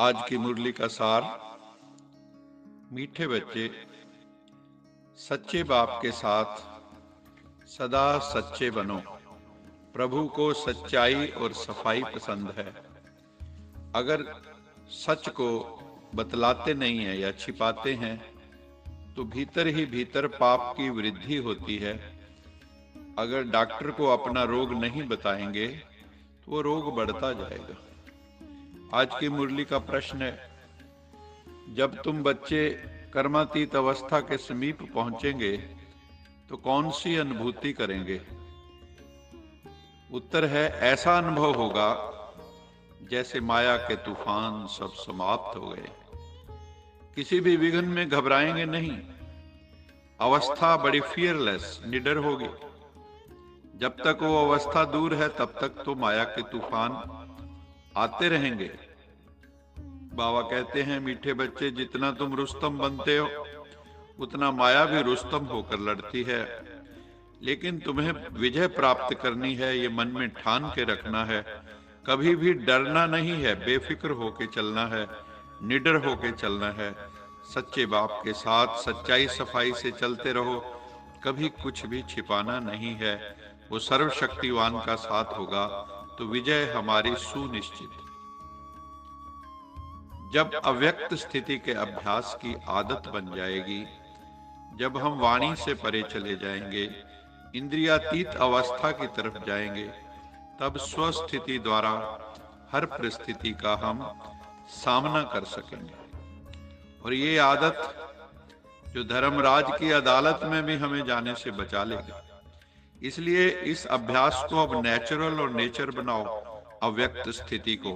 आज की मुरली का सार। मीठे बच्चे सच्चे बाप के साथ सदा सच्चे बनो। प्रभु को सच्चाई और सफाई पसंद है। अगर सच को बतलाते नहीं है या छिपाते हैं तो भीतर ही भीतर पाप की वृद्धि होती है। अगर डॉक्टर को अपना रोग नहीं बताएंगे तो वो रोग बढ़ता जाएगा। आज की मुरली का प्रश्न है, जब तुम बच्चे कर्मातीत अवस्था के समीप पहुंचेंगे तो कौन सी अनुभूति करेंगे? उत्तर है, ऐसा अनुभव होगा जैसे माया के तूफान सब समाप्त हो गए। किसी भी विघ्न में घबराएंगे नहीं। अवस्था बड़ी फियरलेस, निडर होगी। जब तक वो अवस्था दूर है तब तक तो माया के तूफान आते रहेंगे। बाबा कहते हैं, मीठे बच्चे, जितना तुम रुस्तम बनते हो उतना माया भी रुस्तम होकर लड़ती है। लेकिन तुम्हें विजय प्राप्त करनी है, ये मन में ठान के रखना है। कभी भी डरना नहीं है, बेफिक्र होके चलना है, निडर होके चलना है। सच्चे बाप के साथ सच्चाई सफाई से चलते रहो। कभी कुछ भी छिपाना नहीं है। वो सर्वशक्तिवान का साथ होगा तो विजय हमारी सुनिश्चित। जब अव्यक्त स्थिति के अभ्यास की आदत बन जाएगी, जब हम वाणी से परे चले जाएंगे, इंद्रियातीत अवस्था की तरफ जाएंगे, तब स्वस्थिति द्वारा हर परिस्थिति का हम सामना कर सकेंगे। और ये आदत जो धर्मराज की अदालत में भी हमें जाने से बचा लेगी। इसलिए इस अभ्यास को अब नेचुरल और नेचर बनाओ, अव्यक्त स्थिति को।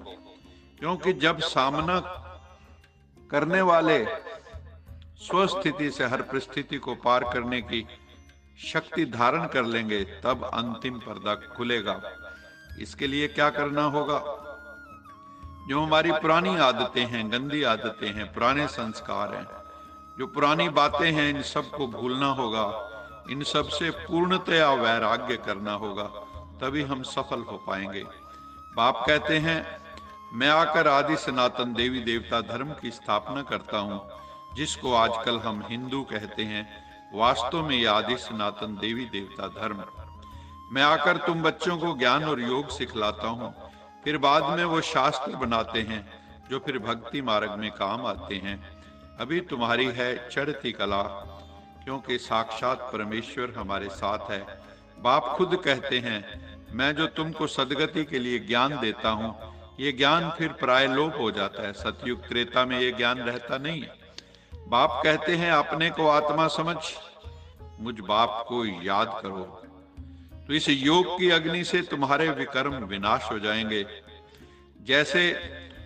क्योंकि जब सामना करने वाले स्वस्थिति से हर परिस्थिति को पार करने की शक्ति धारण कर लेंगे, तब अंतिम पर्दा खुलेगा। इसके लिए क्या करना होगा? जो हमारी पुरानी आदतें हैं, गंदी आदतें हैं, पुराने संस्कार हैं, जो पुरानी बातें हैं, इन सब को भूलना होगा। इन सब से पूर्णतया वैराग्य करना होगा, तभी हम सफल हो पाएंगे। बाप कहते हैं, मैं आकर आदि सनातन देवी देवता धर्म की स्थापना करता हूं, जिसको आजकल हम हिंदू कहते हैं। वास्तव में यह आदि सनातन देवी देवता धर्म। मैं आकर तुम बच्चों को ज्ञान और योग सिखलाता हूं। फिर बाद में वो शास्त्र बनाते हैं जो फिर भक्ति मार्ग में काम आते हैं। अभी तुम्हारी है चढ़ती कला, क्योंकि साक्षात परमेश्वर हमारे साथ है। बाप खुद कहते हैं, मैं जो तुमको सदगति के लिए ज्ञान देता हूं, ये ज्ञान फिर प्राय लोप हो जाता है। सतयुग त्रेता में ये ज्ञान रहता नहीं है। बाप कहते हैं, अपने को आत्मा समझ मुझ बाप को याद करो, तो इस योग की अग्नि से तुम्हारे विकर्म विनाश हो जाएंगे। जैसे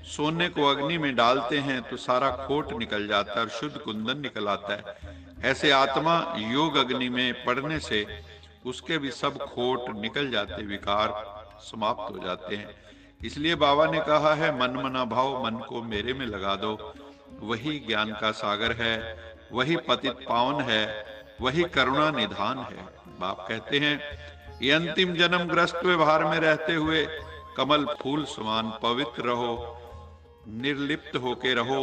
सोने को अग्नि में डालते हैं तो सारा खोट निकल जाता है और शुद्ध कुंदन निकल आता है, ऐसे आत्मा योग अग्नि में पड़ने से उसके भी सब खोट निकल जाते, विकार समाप्त हो जाते हैं। इसलिए बाबा ने कहा है, मन मना भाव, मन को मेरे में लगा दो। वही ज्ञान का सागर है, वही पतित पावन है, वही करुणा निधान है। बाप कहते हैं, ये अंतिम जन्म ग्रस्त व्यवहार में रहते हुए कमल फूल समान पवित्र रहो, निर्लिप्त होके रहो,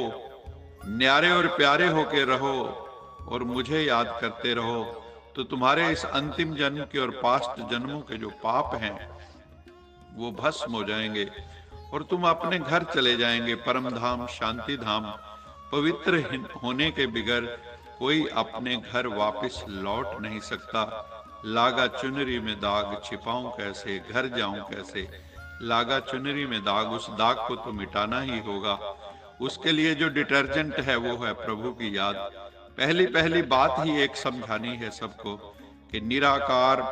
न्यारे और प्यारे होके रहो और मुझे याद करते रहो, तो तुम्हारे इस अंतिम जन्म के और पास्ट जन्मों के जो पाप हैं वो भस्म हो जाएंगे और तुम अपने घर चले जाएंगे, परम धाम, शांति धाम। पवित्र होने के बिगर कोई अपने घर वापस लौट नहीं सकता। लागा चुनरी में दाग, छिपाऊं कैसे, घर जाऊं कैसे। लागा चुनरी में दाग, उस दाग को तो मिटाना ही होगा। उसके लिए जो डिटर्जेंट है वो है प्रभु की याद। पहली पहली बात ही एक समझानी है सबको कि निराकार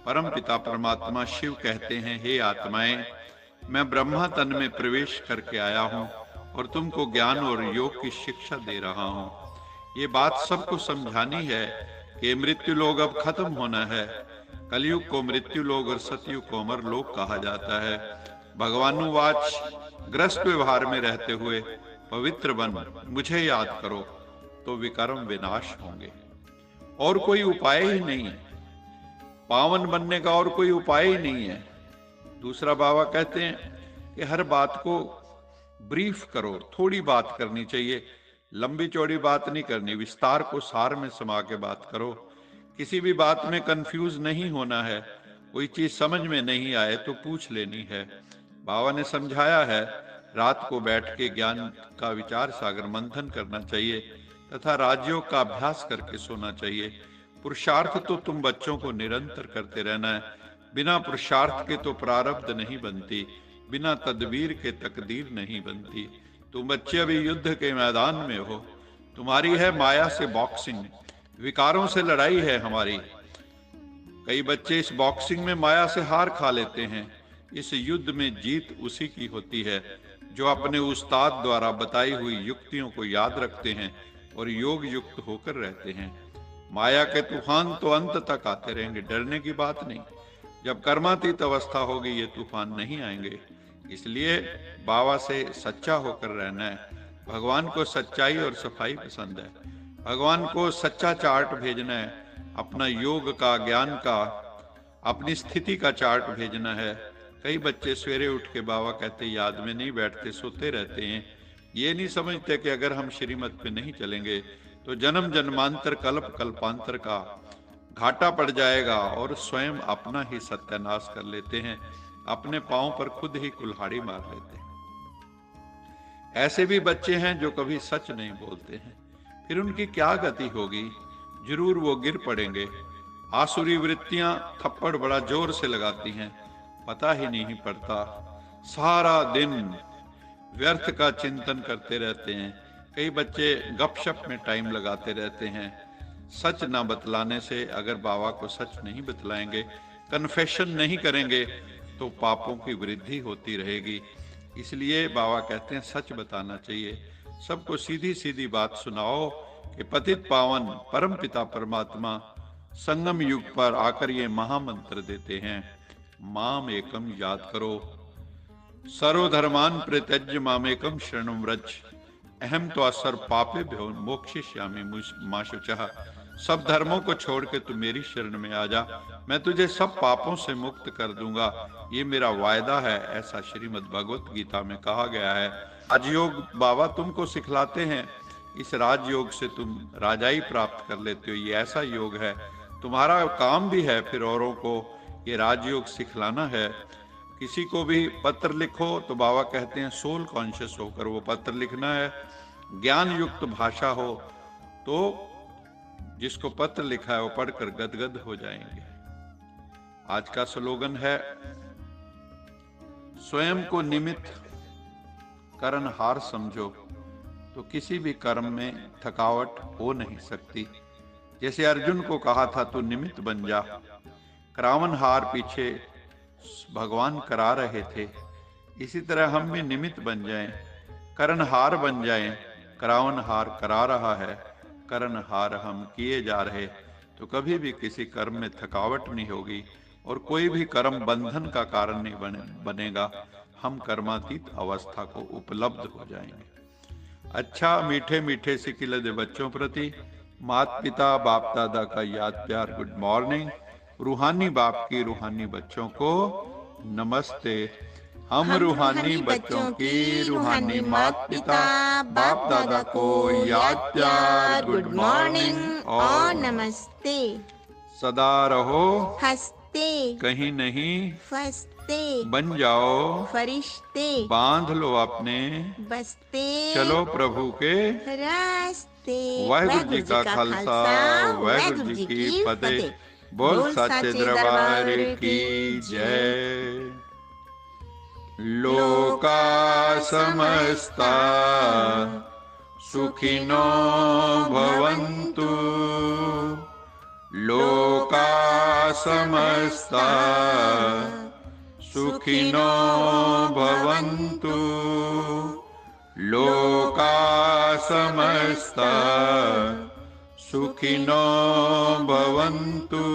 परम पिता परमात्मा शिव कहते हैं, हे आत्माएं, मैं ब्रह्मा तन में प्रवेश करके आया हूं और तुमको ज्ञान और योग की शिक्षा दे रहा हूं। ये बात सबको समझानी है कि मृत्यु लोग अब खत्म होना है। कलयुग को मृत्यु लोग और सतयुग को अमर लोग कहा जाता है। भगवानुवाच, ग्रस्त व्यवहार में रहते हुए पवित्र बन मुझे याद करो तो विकर्म विनाश होंगे। और कोई उपाय ही नहीं है, पावन बनने का और कोई उपाय ही नहीं है। दूसरा बाबा कहते हैं कि हर बात को ब्रीफ करो, थोड़ी बात करनी चाहिए, लंबी चौड़ी बात नहीं करनी, विस्तार को सार में समा के बात करो। किसी भी बात में कंफ्यूज नहीं होना है, कोई चीज समझ में नहीं आए तो पूछ लेनी है। बाबा ने समझाया है, रात को बैठ के ज्ञान का विचार सागर मंथन करना चाहिए तथा राजयोग का अभ्यास करके सोना चाहिए। पुरुषार्थ तो तुम बच्चों को निरंतर करते रहना है, बिना पुरुषार्थ के तो प्रारब्ध नहीं बनती, बिना तदबीर के तकदीर नहीं बनती। तुम बच्चे अभी युद्ध के मैदान में हो, तुम्हारी है माया से बॉक्सिंग, विकारों से लड़ाई है हमारी। कई बच्चे इस बॉक्सिंग में माया से हार खा लेते हैं। इस युद्ध में जीत उसी की होती है जो अपने उस्ताद द्वारा बताई हुई युक्तियों को याद रखते हैं और योग युक्त होकर रहते हैं। माया के तूफान तो अंत तक आते रहेंगे, डरने की बात नहीं। जब कर्मातीत अवस्था होगी ये तूफान नहीं आएंगे। इसलिए बाबा से सच्चा होकर रहना है। भगवान को सच्चाई और सफाई पसंद है। भगवान को सच्चा चार्ट भेजना है, अपना योग का, ज्ञान का, अपनी स्थिति का चार्ट भेजना है। कई बच्चे सवेरे उठ के बाबा कहते याद में नहीं बैठते, सोते रहते हैं। ये नहीं समझते कि अगर हम श्रीमत पे नहीं चलेंगे तो जन्म जन्मांतर कल्प कल्पांतर का घाटा पड़ जाएगा और स्वयं अपना ही सत्यानाश कर लेते हैं, अपने पांव पर खुद ही कुल्हाड़ी मार लेते हैं। ऐसे भी बच्चे हैं जो कभी सच नहीं बोलते हैं, फिर उनकी क्या गति होगी? जरूर वो गिर पड़ेंगे। आसुरी वृत्तियां थप्पड़ बड़ा जोर से लगाती हैं, पता ही नहीं पड़ता। सारा दिन व्यर्थ का चिंतन करते रहते हैं। कई बच्चे गपशप में टाइम लगाते रहते हैं। सच ना बतलाने से, अगर बाबा को सच नहीं बतलाएंगे, कन्फेशन नहीं करेंगे तो पापों की वृद्धि होती रहेगी। इसलिए बाबा कहते हैं सच बताना चाहिए। सबको सीधी सीधी बात सुनाओ कि पतित पावन परम पिता परमात्मा संगम युग पर आकर ये महामंत्र देते हैं, माम एकम याद करो, सर्वधर्मान परित्यज्य मामेकम शरणं व्रज, अहम तो असर पापे भ्यो मोक्षयिष्यामि मा शुचः। सब धर्मों को छोड़ के तू मेरी शरण में आ जा, मैं तुझे सब पापों से मुक्त कर दूंगा, ये मेरा वायदा है। ऐसा श्रीमद् भगवत गीता में कहा गया है। राजयोग बाबा तुमको सिखलाते हैं, इस राजयोग से तुम राजाई प्राप्त कर लेते हो। ये ऐसा योग है, तुम्हारा काम भी है फिर औरों को ये राजयोग सिखलाना है। किसी को भी पत्र लिखो तो बाबा कहते हैं सोल कॉन्शियस होकर वो पत्र लिखना है। ज्ञान युक्त भाषा हो तो जिसको पत्र लिखा है वो पढ़कर गदगद हो जाएंगे। आज का स्लोगन है, स्वयं को निमित्त कर्महार समझो तो किसी भी कर्म में थकावट हो नहीं सकती। जैसे अर्जुन को कहा था तू निमित्त बन जा, करावनहार पीछे भगवान करा रहे थे, इसी तरह हम भी निमित्त बन जाएं, कर्णहार बन जाएं। करावनहार करा रहा है, कर्णहार हम किए जा रहे, तो कभी भी किसी कर्म में थकावट नहीं होगी और कोई भी कर्म बंधन का कारण नहीं बनेगा। हम कर्मातीत अवस्था को उपलब्ध हो जाएंगे। अच्छा, मीठे मीठे सिकिलदे बच्चों प्रति माता पिता बाप दादा का याद प्यार गुड मॉर्निंग। रूहानी बाप की रूहानी बच्चों को नमस्ते। हम रूहानी बच्चों की रूहानी माता पिता बाप दादा को याद प्यार गुड मॉर्निंग और नमस्ते। सदा रहो हंसते, कहीं नहीं फंसते, बन जाओ फरिश्ते, बांध लो अपने बस्ते, चलो प्रभु के रास्ते। वाहिगुरु जी का खालसा, वाहिगुरु जी की फतेह। बोल सच्चे दरबार की जय। लोका समस्ता सुखिनो भवन्तु, लोका समस्ता सुखिनो भवन्तु, लोका समस्ता सुखिनो भवन्तु।